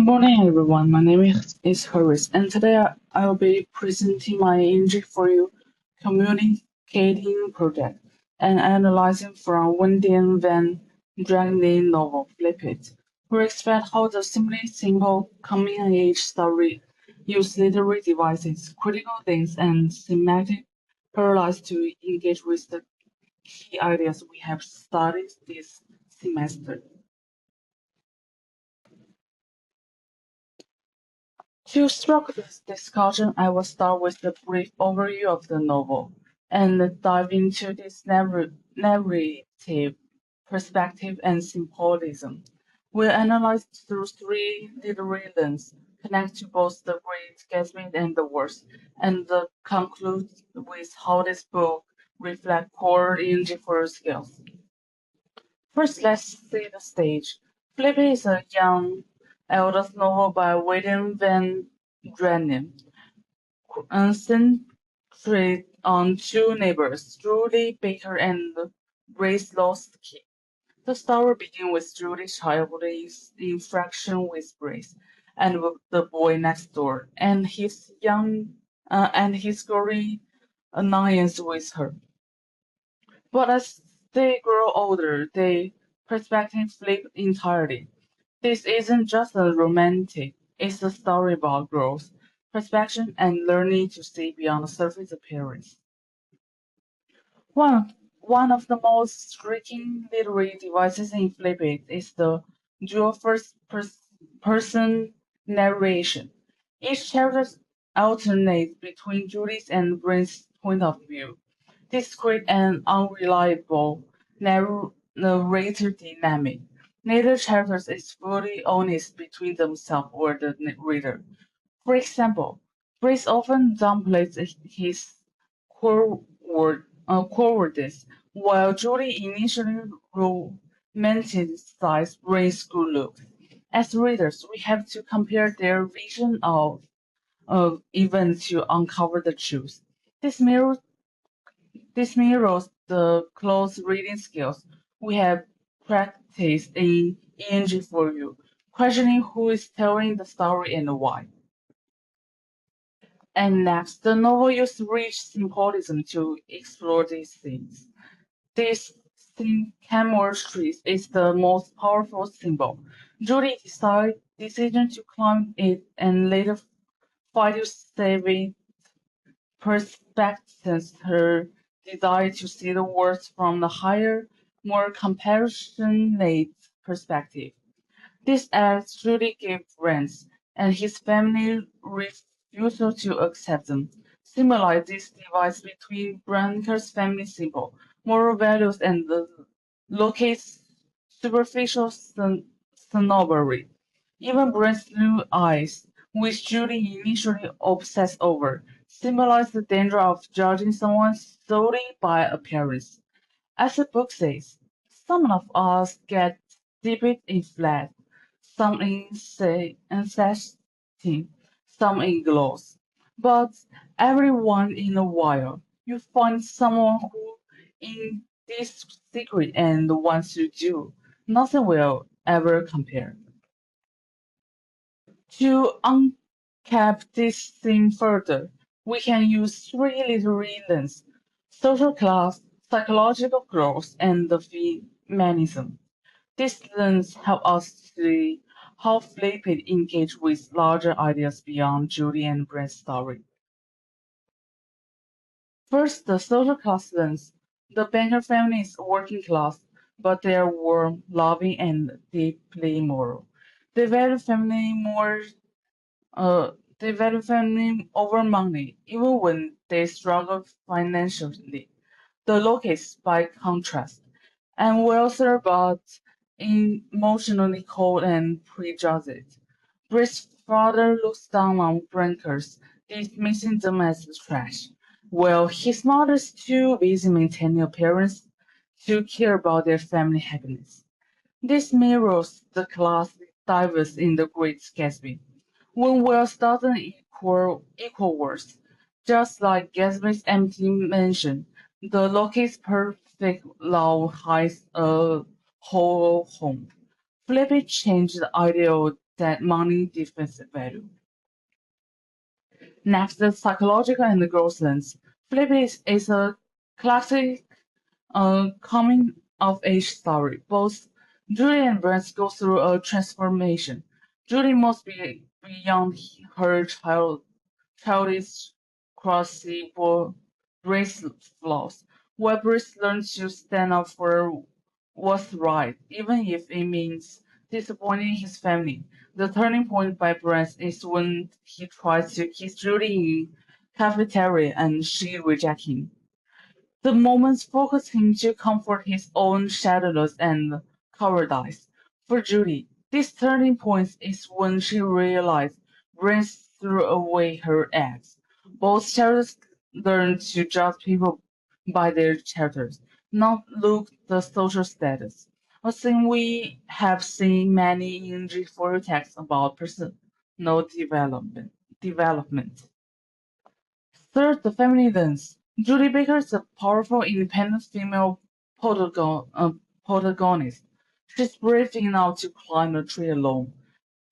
morning, everyone. My name is Harris, and today I will be presenting my ENG4U communicating project and analyzing from Wendian Van Dragonin novel Flip It. We expect how the simple coming-of-age story use literary devices, critical things, and thematic parallels to engage with the key ideas we have studied this semester. To structure this discussion, I will start with a brief overview of the novel and dive into this narrative perspective and symbolism. We'll analyze through three literary lenses, connect to both the Great Gatsby and the worst, and conclude with how this book reflects core ENG4 skills. First, let's see the stage. Flippy is a young adult novel by William Van Dranen, centered on two neighbors, Julie Baker and Grace Losky. The story begins with Julie's childhood infraction with Grace and with the boy next door, and his growing annoyance with her. But as they grow older, their perspective flips entirely. This isn't just a romantic, it's a story about growth, perspective, and learning to see beyond the surface appearance. One of the most striking literary devices in Flip It is the dual person narration. Each chapter alternates between Julie's and Bryn's point of view. This creates an unreliable narrator dynamic. Neither chapter is fully honest between themselves or the reader. For example, Brace often downplays his cowardice, while Julie initially romanticizes Brace's good looks. As readers, we have to compare their vision of events to uncover the truth. This mirrors this mirrors the close reading skills we have practiced in ENG4U, questioning who is telling the story and why. And next, the novel uses rich symbolism to explore these themes. This chemistry is the most powerful symbol. Judy decision to climb it and later fight to save it perspectives her desire to see the world from a higher, more compassionate perspective. This acts truly gave friends, and his family refusal to accept them. Symbolize this divide between Branca's family symbol, moral values, and the Loki's superficial snobbery. Even Brent's blue eyes, which Julie initially obsessed over, symbolize the danger of judging someone solely by appearance. As the book says, some of us get dipped in flat, some in ancestry, some in gloss. But every once in a while, you find someone who in this secret and wants to do. Nothing will ever compare. To uncap this theme further, we can use three literary lenses: social class, psychological growth, and the feminism. These lenses help us see how Flipped engage with larger ideas beyond Julie and Brent's story. First, the social class lens. The Banker family is working class, but they are warm, loving, and deeply moral. They value family more they value family over money, even when they struggle financially. The Lokis, by contrast, and wealthier but emotionally cold and prejudiced. Britt's father looks down on Brankers, dismissing them as trash, while his mother is too busy maintaining appearance to care about their family happiness. This mirrors the class diverse in the Great Gatsby. When wealth doesn't equal worth, just like Gatsby's empty mansion, the Loki's perfect love hides a whole home. Flippy changed the ideal that money defines value. Next, the psychological and the growth lens. Flip is a classic coming of age story. Both Julie and Brent go through a transformation. Julie must be beyond her childish crossy brace flaws, while Brice learns to stand up for what's right, even if it means disappointing his family. The turning point by Brent is when he tries to kiss Julie in cafeteria and she rejects him. The moments force him to comfort his own shadows and cowardice. For Judy, this turning point is when she realized Brains threw away her eggs. Both characters learn to judge people by their characters, not look the social status. A thing we have seen many in ENG4U texts about personal development. Third, the family lens. Julie Baker is a powerful, independent female protagonist. She's brave enough to climb a tree alone,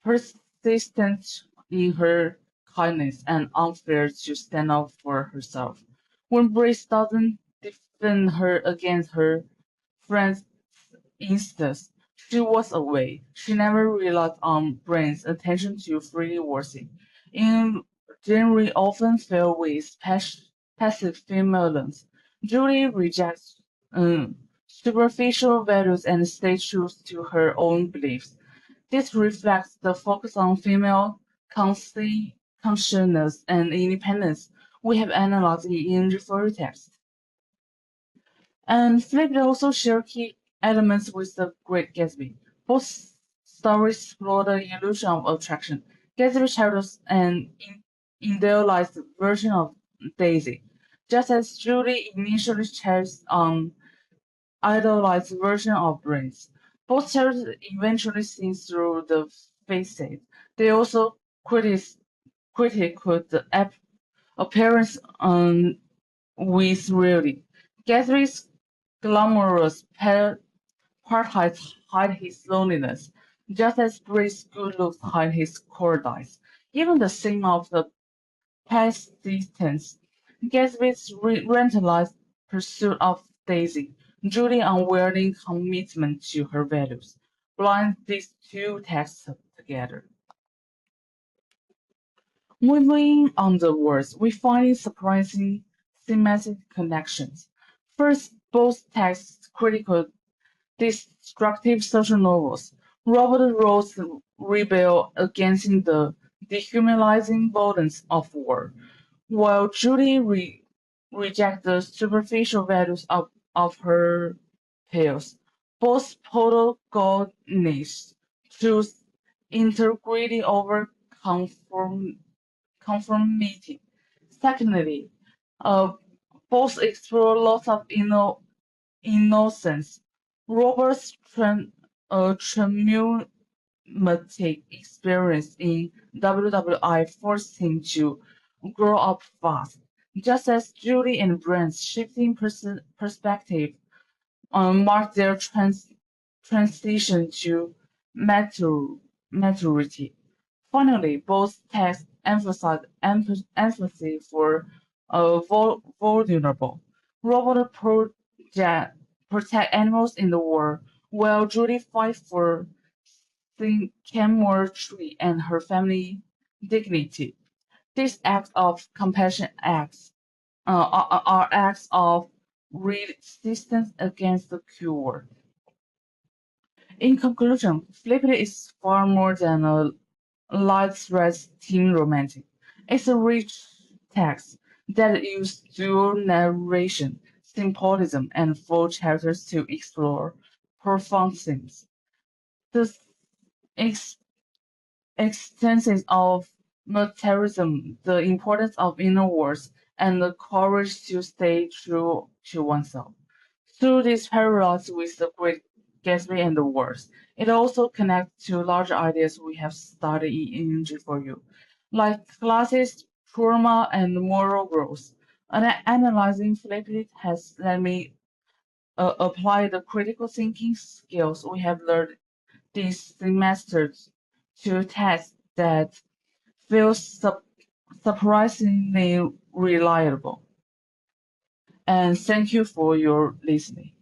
persistent in her kindness, and unfair to stand up for herself. When Brace doesn't defend her against her friends' instance, she was away. She never relied on Brain's attention to free worship. In genre often filled with passive femaleness, Julie rejects superficial values and stays true to her own beliefs. This reflects the focus on female consciousness and independence we have analyzed in referred text. And Flip also share key elements with The Great Gatsby. Both stories explore the illusion of attraction. Gatsby shadows an idealized version of Daisy, just as Julie initially cherished an idolized version of Brains. Both characters eventually see through the facade. They also critique the appearance with reality. Gatsby's glamorous part hide his loneliness, just as Brace's good looks hide his cowardice. Even the theme of the persistence, Gatsby's relentless pursuit of Daisy, Julie's unwavering commitment to her values, blind these two texts together. Moving on the words, we find surprising thematic connections. First, both texts critical destructive social novels. Robert Rose rebel against the dehumanizing violence of war, while Judy rejects the superficial values of her tales. Both protagonists choose integrity over conformity. Secondly, uh, both explore lots of innocence. Robert's traumatic experience in WWI forced him to grow up fast, just as Julie and Brent's shifting perspective marked their transition to maturity. Finally, both texts emphasize empathy for vulnerable. Robert protect animals in the war, while Judy fights for the Kenmore tree and her family dignity. These acts of compassion are acts of resistance against the cure. In conclusion, Flippity is far more than a light thread teen romantic. It's a rich text that uses dual narration, symbolism, and full chapters to explore profound themes. The ex- extensions of materialism, the importance of inner words, and the courage to stay true to oneself. Through these parallels with the Great Gatsby and the wars, it also connects to larger ideas we have studied in ENG4U, like classes, trauma, and moral growth. And analyzing Flippity has let me apply the critical thinking skills we have learned these semesters to tests that feel surprisingly reliable. And thank you for your listening.